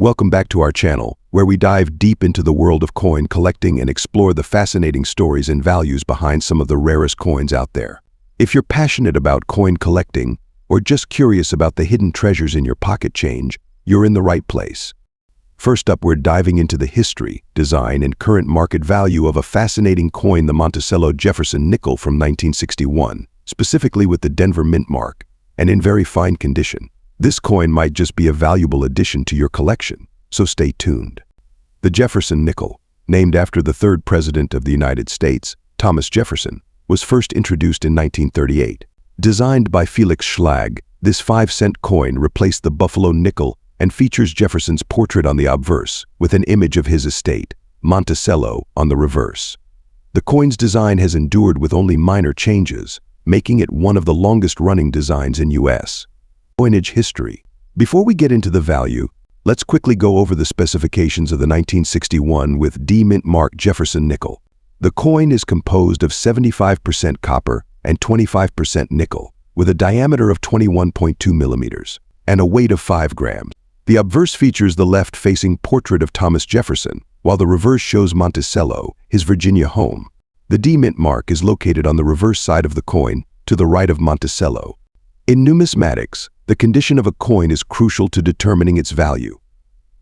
Welcome back to our channel, where we dive deep into the world of coin collecting and explore the fascinating stories and values behind some of the rarest coins out there. If you're passionate about coin collecting, or just curious about the hidden treasures in your pocket change, you're in the right place. First up, we're diving into the history, design, and current market value of a fascinating coin, the Monticello Jefferson nickel from 1961, specifically with the Denver mint mark, and in very fine condition. This coin might just be a valuable addition to your collection, so stay tuned. The Jefferson nickel, named after the third president of the United States, Thomas Jefferson, was first introduced in 1938. Designed by Felix Schlag, this 5-cent coin replaced the Buffalo nickel and features Jefferson's portrait on the obverse, with an image of his estate, Monticello, on the reverse. The coin's design has endured with only minor changes, making it one of the longest-running designs in U.S. coinage history. Before we get into the value, let's quickly go over the specifications of the 1961 with D mint mark Jefferson nickel. The coin is composed of 75% copper and 25% nickel, with a diameter of 21.2 millimeters and a weight of 5 grams. The obverse features the left-facing portrait of Thomas Jefferson, while the reverse shows Monticello, his Virginia home. The D mint mark is located on the reverse side of the coin, to the right of Monticello. In numismatics, the condition of a coin is crucial to determining its value.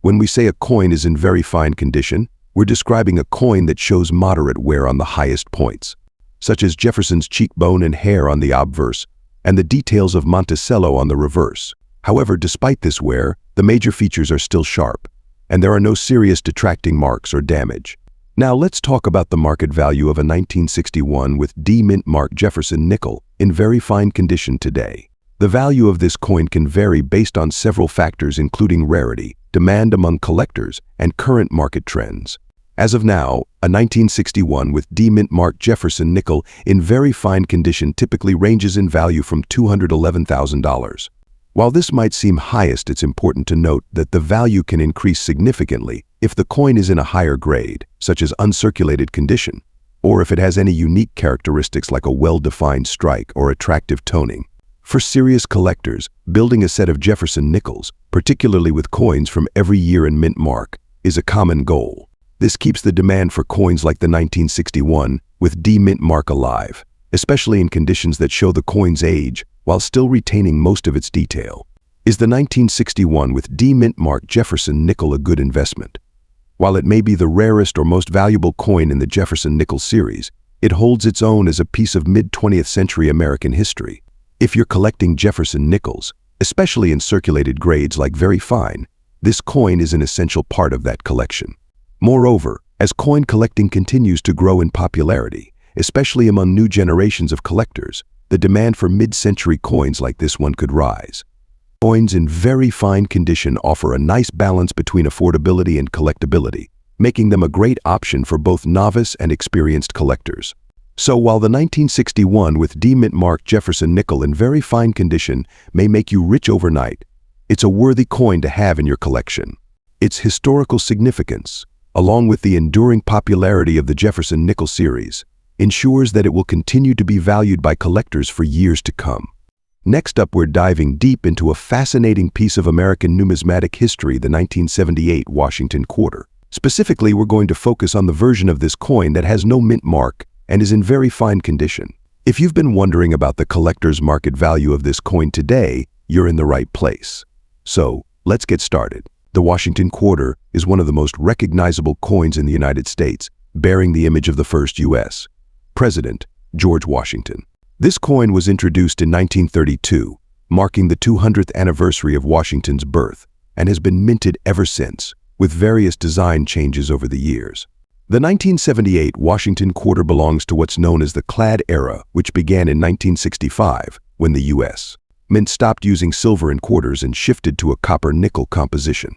When we say a coin is in very fine condition, we're describing a coin that shows moderate wear on the highest points, such as Jefferson's cheekbone and hair on the obverse, and the details of Monticello on the reverse. However, despite this wear, the major features are still sharp, and there are no serious detracting marks or damage. Now let's talk about the market value of a 1961 with D mint mark Jefferson nickel in very fine condition today. The value of this coin can vary based on several factors including rarity, demand among collectors, and current market trends. As of now, a 1961 with D mint mark Jefferson nickel in very fine condition typically ranges in value from $211,000. While this might seem highest, it's important to note that the value can increase significantly if the coin is in a higher grade, such as uncirculated condition, or if it has any unique characteristics like a well-defined strike or attractive toning. For serious collectors, building a set of Jefferson nickels, particularly with coins from every year and mint mark, is a common goal. This keeps the demand for coins like the 1961 with D mint mark alive, especially in conditions that show the coin's age while still retaining most of its detail. Is the 1961 with D mint mark Jefferson nickel a good investment? While it may be the rarest or most valuable coin in the Jefferson nickel series, it holds its own as a piece of mid-20th century American history. If you're collecting Jefferson nickels, especially in circulated grades like very fine, this coin is an essential part of that collection. Moreover, as coin collecting continues to grow in popularity, especially among new generations of collectors, the demand for mid-century coins like this one could rise. Coins in very fine condition offer a nice balance between affordability and collectability, making them a great option for both novice and experienced collectors. So while the 1961 with D mint mark Jefferson nickel in very fine condition may make you rich overnight, it's a worthy coin to have in your collection. Its historical significance, along with the enduring popularity of the Jefferson nickel series, ensures that it will continue to be valued by collectors for years to come. Next up, we're diving deep into a fascinating piece of American numismatic history, the 1978 Washington quarter. Specifically, we're going to focus on the version of this coin that has no mint mark and is in very fine condition. If you've been wondering about the collector's market value of this coin today, you're in the right place. So, let's get started. The Washington quarter is one of the most recognizable coins in the United States, bearing the image of the first U.S. President, George Washington. This coin was introduced in 1932, marking the 200th anniversary of Washington's birth, and has been minted ever since, with various design changes over the years. The 1978 Washington quarter belongs to what's known as the Clad era, which began in 1965, when the U.S. Mint stopped using silver in quarters and shifted to a copper-nickel composition.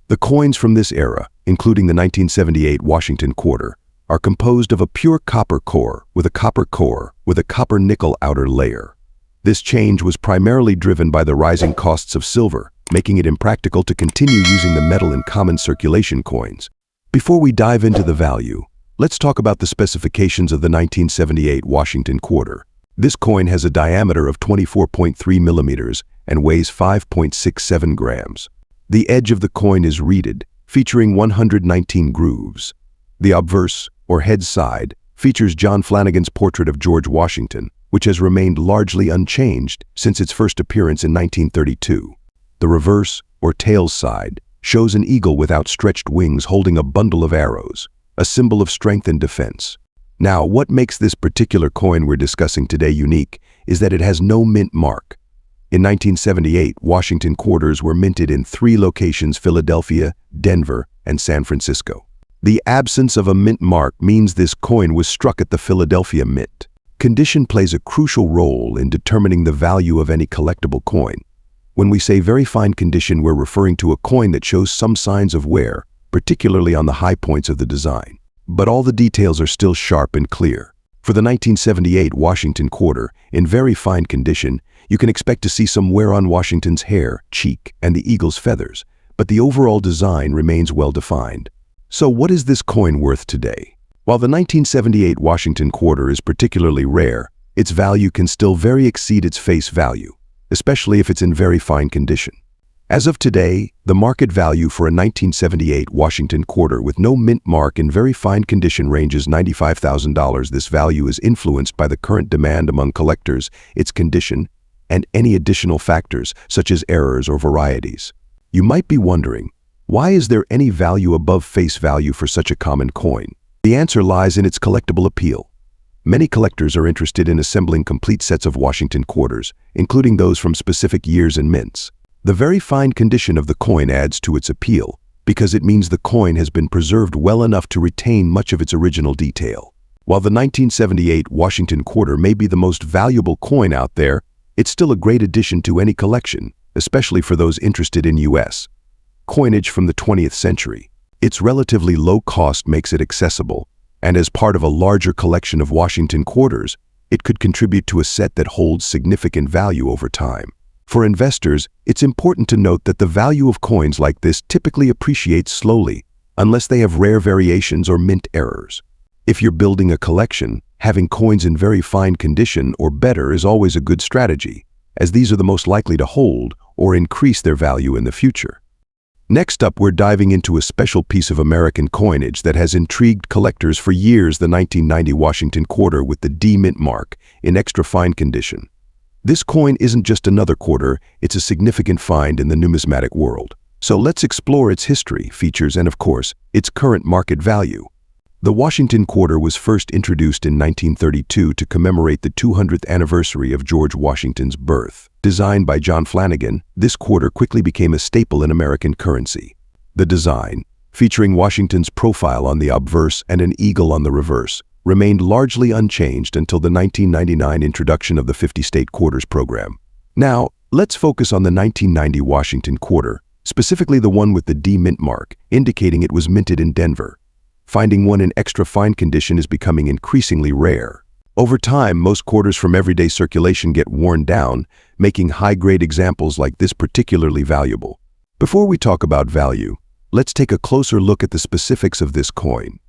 The coins from this era, including the 1978 Washington quarter, are composed of a pure copper core with a copper-nickel outer layer. This change was primarily driven by the rising costs of silver, making it impractical to continue using the metal in common circulation coins. Before we dive into the value, let's talk about the specifications of the 1978 Washington quarter. This coin has a diameter of 24.3 millimeters and weighs 5.67 grams. The edge of the coin is reeded, featuring 119 grooves. The obverse, or head side, features John Flanagan's portrait of George Washington, which has remained largely unchanged since its first appearance in 1932. The reverse, or tails side, shows an eagle with outstretched wings holding a bundle of arrows, a symbol of strength and defense. Now, what makes this particular coin we're discussing today unique is that it has no mint mark. In 1978, Washington quarters were minted in 3 locations: Philadelphia, Denver, and San Francisco. The absence of a mint mark means this coin was struck at the Philadelphia Mint. Condition plays a crucial role in determining the value of any collectible coin. When we say very fine condition, we're referring to a coin that shows some signs of wear, particularly on the high points of the design. But all the details are still sharp and clear. For the 1978 Washington quarter, in very fine condition, you can expect to see some wear on Washington's hair, cheek, and the eagle's feathers, but the overall design remains well defined. So what is this coin worth today? While the 1978 Washington quarter is particularly rare, its value can still very exceed its face value, especially if it's in very fine condition. As of today, the market value for a 1978 Washington quarter with no mint mark in very fine condition ranges $95,000. This value is influenced by the current demand among collectors, its condition, and any additional factors such as errors or varieties. You might be wondering, why is there any value above face value for such a common coin? The answer lies in its collectible appeal. Many collectors are interested in assembling complete sets of Washington quarters, including those from specific years and mints. The very fine condition of the coin adds to its appeal, because it means the coin has been preserved well enough to retain much of its original detail. While the 1978 Washington quarter may be the most valuable coin out there, it's still a great addition to any collection, especially for those interested in U.S. coinage from the 20th century. Its relatively low cost makes it accessible, and as part of a larger collection of Washington quarters, it could contribute to a set that holds significant value over time. For investors, it's important to note that the value of coins like this typically appreciates slowly, unless they have rare variations or mint errors. If you're building a collection, having coins in very fine condition or better is always a good strategy, as these are the most likely to hold or increase their value in the future. Next up, we're diving into a special piece of American coinage that has intrigued collectors for years: the 1990 Washington quarter with the D mint mark in extra fine condition. This coin isn't just another quarter, it's a significant find in the numismatic world. So let's explore its history, features, and of course, its current market value. The Washington quarter was first introduced in 1932 to commemorate the 200th anniversary of George Washington's birth. Designed by John Flanagan, this quarter quickly became a staple in American currency. The design, featuring Washington's profile on the obverse and an eagle on the reverse, remained largely unchanged until the 1999 introduction of the 50-state quarters program. Now, let's focus on the 1990 Washington quarter, specifically the one with the D mint mark, indicating it was minted in Denver. Finding one in extra fine condition is becoming increasingly rare. Over time, most quarters from everyday circulation get worn down, making high-grade examples like this particularly valuable. Before we talk about value, let's take a closer look at the specifics of this coin.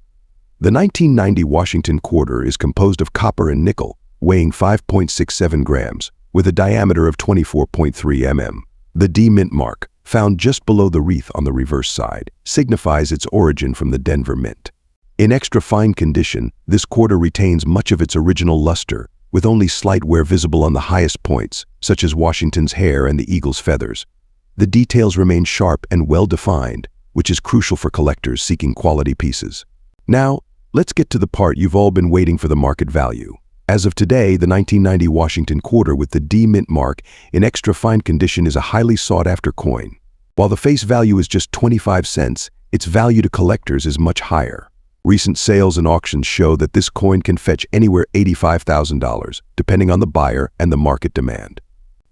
The 1990 Washington quarter is composed of copper and nickel, weighing 5.67 grams, with a diameter of 24.3 mm. The D mint mark, found just below the wreath on the reverse side, signifies its origin from the Denver Mint. In extra fine condition, this quarter retains much of its original luster, with only slight wear visible on the highest points, such as Washington's hair and the eagle's feathers. The details remain sharp and well-defined, which is crucial for collectors seeking quality pieces. Now, let's get to the part you've all been waiting for: the market value. As of today, the 1990 Washington quarter with the D mint mark in extra fine condition is a highly sought-after coin. While the face value is just 25 cents, its value to collectors is much higher. Recent sales and auctions show that this coin can fetch anywhere $85,000, depending on the buyer and the market demand.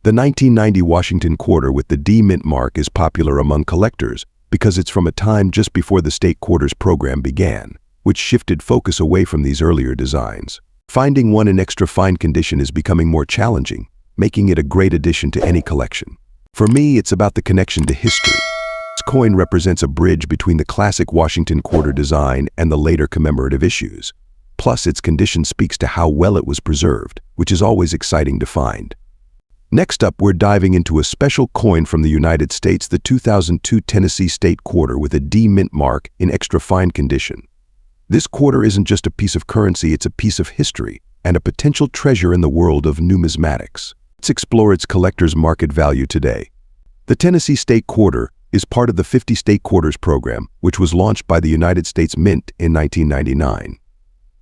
The 1990 Washington quarter with the D mint mark is popular among collectors because it's from a time just before the state quarters program began, which shifted focus away from these earlier designs. Finding one in extra fine condition is becoming more challenging, making it a great addition to any collection. For me, it's about the connection to history. This coin represents a bridge between the classic Washington quarter design and the later commemorative issues. Plus, its condition speaks to how well it was preserved, which is always exciting to find. Next up, we're diving into a special coin from the United States, the 2002 Tennessee State Quarter with a D mint mark in extra fine condition. This quarter isn't just a piece of currency, it's a piece of history and a potential treasure in the world of numismatics. Let's explore its collector's market value today. The Tennessee State Quarter is part of the 50 State Quarters program, which was launched by the United States Mint in 1999.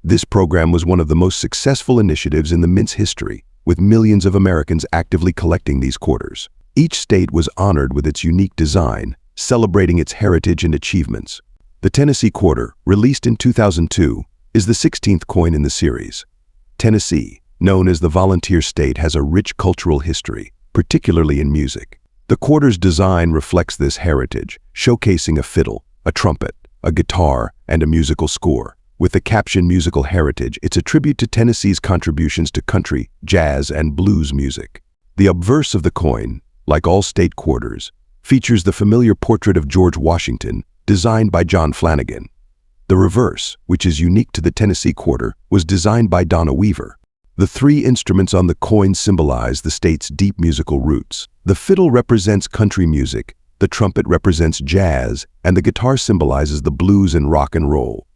This program was one of the most successful initiatives in the Mint's history, with millions of Americans actively collecting these quarters. Each state was honored with its unique design, celebrating its heritage and achievements. The Tennessee Quarter, released in 2002, is the 16th coin in the series. Tennessee, known as the Volunteer State, has a rich cultural history, particularly in music. The quarter's design reflects this heritage, showcasing a fiddle, a trumpet, a guitar, and a musical score. With the caption Musical Heritage, it's a tribute to Tennessee's contributions to country, jazz, and blues music. The obverse of the coin, like all state quarters, features the familiar portrait of George Washington, designed by John Flanagan. The reverse, which is unique to the Tennessee Quarter, was designed by Donna Weaver. The three instruments on the coin symbolize the state's deep musical roots. The fiddle represents country music, the trumpet represents jazz, and the guitar symbolizes the blues and rock and roll.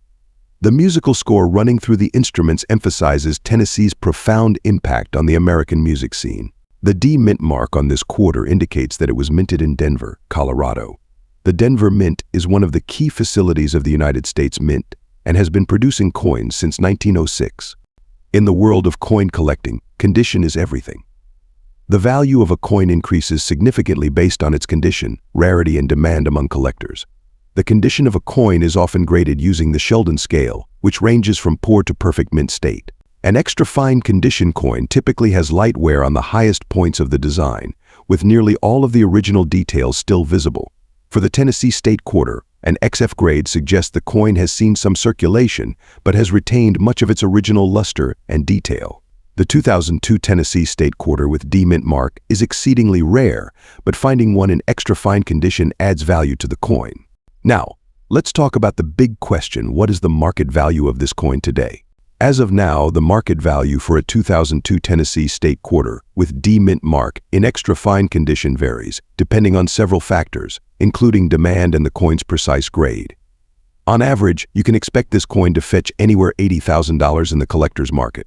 The musical score running through the instruments emphasizes Tennessee's profound impact on the American music scene. The D Mint mark on this quarter indicates that it was minted in Denver, Colorado. The Denver Mint is one of the key facilities of the United States Mint and has been producing coins since 1906. In the world of coin collecting, condition is everything. The value of a coin increases significantly based on its condition, rarity, and demand among collectors. The condition of a coin is often graded using the Sheldon scale, which ranges from poor to perfect mint state. An extra fine condition coin typically has light wear on the highest points of the design, with nearly all of the original details still visible. For the Tennessee State Quarter, an XF grade suggests the coin has seen some circulation but has retained much of its original luster and detail. The 2002 Tennessee State Quarter with D Mint mark is exceedingly rare, but finding one in extra fine condition adds value to the coin. Now, let's talk about the big question: what is the market value of this coin today? As of now, the market value for a 2002 Tennessee State Quarter with D Mint mark in extra fine condition varies, depending on several factors, including demand and the coin's precise grade. On average, you can expect this coin to fetch anywhere $80,000 in the collector's market.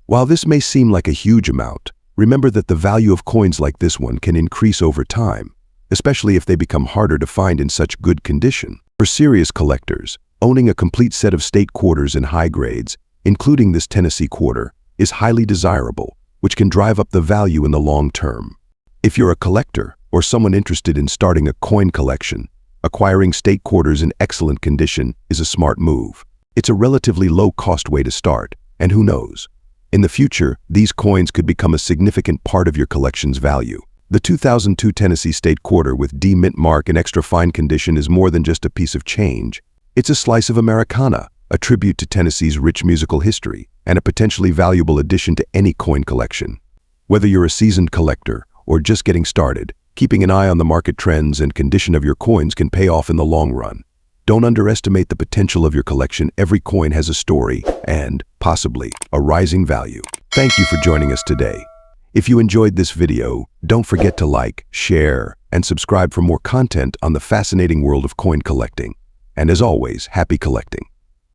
While this may seem like a huge amount, remember that the value of coins like this one can increase over time, especially if they become harder to find in such good condition. For serious collectors, owning a complete set of state quarters in high grades, including this Tennessee Quarter, is highly desirable, which can drive up the value in the long term. If you're a collector or someone interested in starting a coin collection, acquiring state quarters in excellent condition is a smart move. It's a relatively low-cost way to start, and who knows, in the future, these coins could become a significant part of your collection's value. The 2002 Tennessee State Quarter with D Mint mark in extra fine condition is more than just a piece of change. It's a slice of Americana, a tribute to Tennessee's rich musical history, and a potentially valuable addition to any coin collection. Whether you're a seasoned collector or just getting started, keeping an eye on the market trends and condition of your coins can pay off in the long run. Don't underestimate the potential of your collection. Every coin has a story and, possibly, a rising value. Thank you for joining us today. If you enjoyed this video, don't forget to like, share, and subscribe for more content on the fascinating world of coin collecting. And as always, happy collecting.